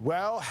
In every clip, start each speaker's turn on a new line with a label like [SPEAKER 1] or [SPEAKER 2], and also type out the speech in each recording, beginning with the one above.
[SPEAKER 1] Well,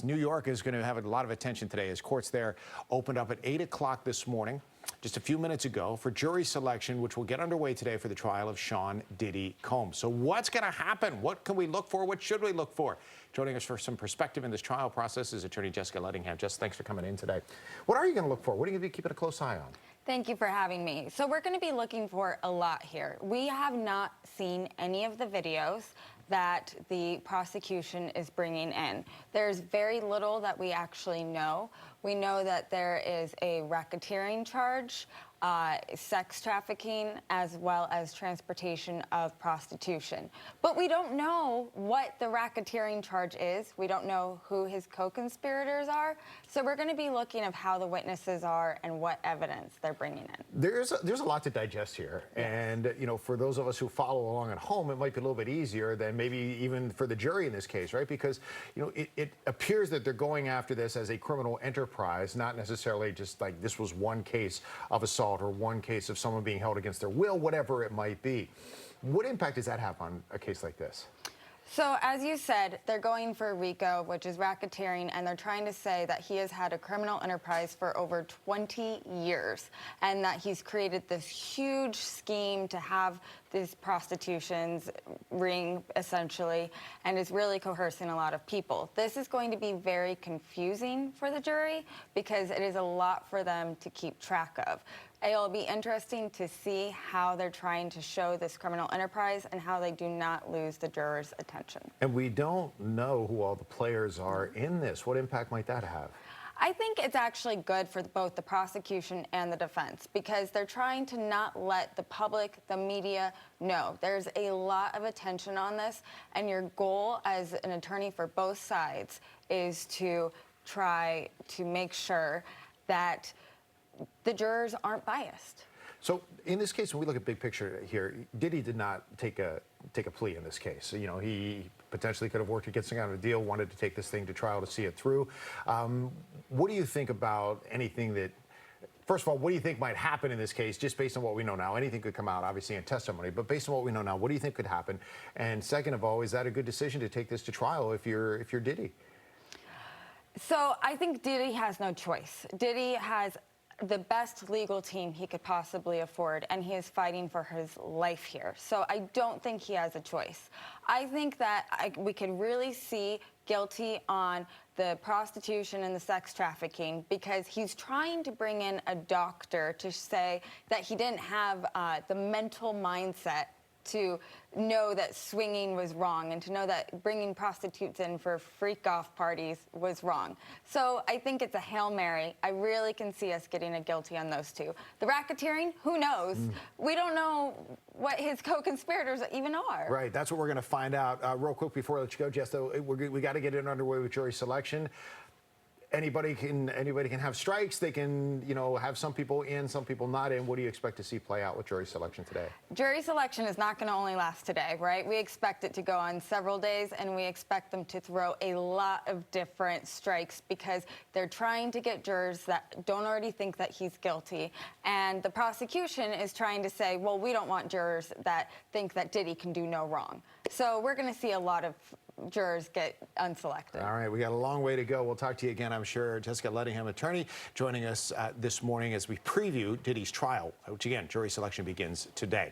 [SPEAKER 1] New York is going to have a lot of attention today as courts there opened up at 8 o'clock this morning, just a few minutes ago, for jury selection, which will get underway today for the trial of Sean Diddy Combs. So what's going to happen? What can we look for? What should we look for? Joining us for some perspective in this trial process is attorney Jessica Ledingham. Jess, thanks for coming in today. What are you going to look for? What are you going to be keeping a close eye on?
[SPEAKER 2] Thank you for having me. So we're going to be looking for a lot here. We have not seen any of the videos that the prosecution is bringing in. There's very little that we actually know. We know that there is a racketeering charge, sex trafficking, as well as transportation of prostitution. But we don't know what the racketeering charge is. We don't know who his co-conspirators are. So we're going to be looking at how the witnesses are and what evidence they're bringing in.
[SPEAKER 1] There's a lot to digest here. Yes. And, you know, for those of us who follow along at home, it might be a little bit easier than maybe even for the jury in this case, right? Because, you know, it appears that they're going after this as a criminal enterprise, not necessarily just like this was one case of assault or one case of someone being held against their will, whatever it might be. What impact does that have on a case like this?
[SPEAKER 2] So, as you said, they're going for RICO, which is racketeering, and they're trying to say that he has had a criminal enterprise for over 20 years, and that he's created this huge scheme to have these prostitutions ring, essentially, and is really coercing a lot of people. This is going to be very confusing for the jury because it is a lot for them to keep track of. It'll be interesting to see how they're trying to show this criminal enterprise and how they do not lose the jurors' attention.
[SPEAKER 1] And we don't know who all the players are in this. What impact might that have?
[SPEAKER 2] I think it's actually good for both the prosecution and the defense because they're trying to not let the public, the media, know. There's a lot of attention on this, and your goal as an attorney for both sides is to try to make sure that the jurors aren't biased.
[SPEAKER 1] So in this case, when we look at big picture here, Diddy did not take a plea in this case. You know, he potentially could have worked to get some kind of a deal, wanted to take this thing to trial to see it through. What do you think about anything that, first of all, what do you think might happen in this case, just based on what we know now? Anything could come out, obviously, in testimony, but based on what we know now, what do you think could happen? And second of all, is that a good decision to take this to trial if you're Diddy?
[SPEAKER 2] So I think Diddy has no choice. Diddy has the best legal team he could possibly afford, and he is fighting for his life here. So I don't think he has a choice. I think that we could really see guilty on the prostitution and the sex trafficking because he's trying to bring in a doctor to say that he didn't have the mental mindset to know that swinging was wrong and to know that bringing prostitutes in for freak-off parties was wrong. So I think it's a Hail Mary. I really can see us getting a guilty on those two. The racketeering, who knows? We don't know what his co-conspirators even are.
[SPEAKER 1] Right, that's what we're going to find out. Real quick before I let you go, Jess, though, we got to get it underway with jury selection. Anybody can have strikes. They can, you know, have some people in, some people not in. What do you expect to see play out with jury selection today?
[SPEAKER 2] Jury selection is not going to only last today, right? We expect it to go on several days, and we expect them to throw a lot of different strikes because they're trying to get jurors that don't already think that he's guilty. And the prosecution is trying to say, well, we don't want jurors that think that Diddy can do no wrong. So we're going to see a lot of jurors get unselected.
[SPEAKER 1] All right, we got a long way to go. We'll talk to you again, I'm sure. Jessica Ledingham, attorney, joining us this morning as we preview Diddy's trial, which again, jury selection begins today.